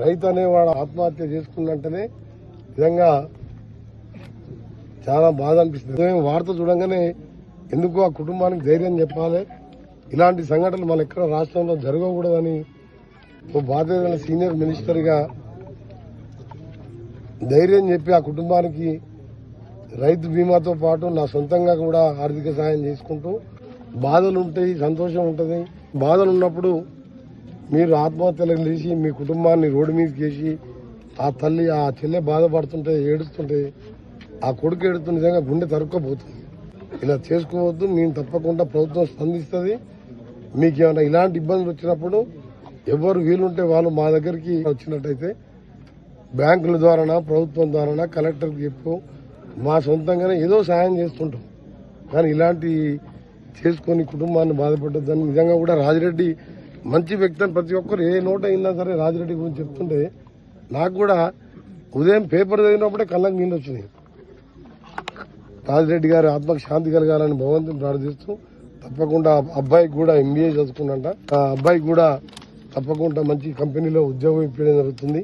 రైతు అనేవాడు ఆత్మహత్య చేసుకున్నంటేనే నిజంగా చాలా బాధ అనిపిస్తుంది. వార్త చూడంగానే ఎందుకు ఆ కుటుంబానికి ధైర్యం చెప్పాలి, ఇలాంటి సంఘటనలు మన ఎక్కడ రాష్ట్రంలో జరగకూడదని ఓ బాధ్యత సీనియర్ మినిస్టర్గా ధైర్యం చెప్పి ఆ కుటుంబానికి రైతు బీమాతో పాటు నా సొంతంగా కూడా ఆర్థిక సాయం చేసుకుంటూ, బాధలు ఉంటాయి, సంతోషం ఉంటుంది. బాధలు ఉన్నప్పుడు మీరు ఆత్మహత్యలకు లేచి మీ కుటుంబాన్ని రోడ్డు మీదకి వేసి ఆ తల్లి ఆ చెల్లె బాధపడుతుంటే ఏడుస్తుంటే ఆ కొడుకు ఏడుతుంటే నిజంగా గుండె తరుక్కపోతుంది. ఇలా చేసుకోవద్దు. మేము తప్పకుండా ప్రభుత్వం స్పందిస్తుంది. మీకు ఏమైనా ఇలాంటి ఇబ్బందులు వచ్చినప్పుడు ఎవరు వీలుంటే వాళ్ళు మా దగ్గరికి వచ్చినట్టయితే బ్యాంకుల ద్వారా, ప్రభుత్వం ద్వారా, కలెక్టర్కి చెప్పు, మా సొంతంగానే ఏదో సాయం చేస్తుంటాం. కానీ ఇలాంటి చేసుకొని కుటుంబాన్ని బాధపడ్డదని నిజంగా కూడా రాజిరెడ్డి మంచి వ్యక్తి అని ప్రతి ఒక్కరు ఏ నోట అయినా సరే రాజిరెడ్డి గురించి చెప్తుంటే నాకు కూడా ఉదయం పేపర్ చదివినప్పుడే కళ్ళకు నీళ్ళు వచ్చినాయి. రాజిరెడ్డి గారి ఆత్మకు శాంతి కలగాలని భగవంతుని ప్రార్థిస్తూ తప్పకుండా అబ్బాయికి కూడా MBA చదువుకున్నంట, ఆ అబ్బాయికి కూడా తప్పకుండా మంచి కంపెనీలో ఉద్యోగం ఇప్పించడం జరుగుతుంది.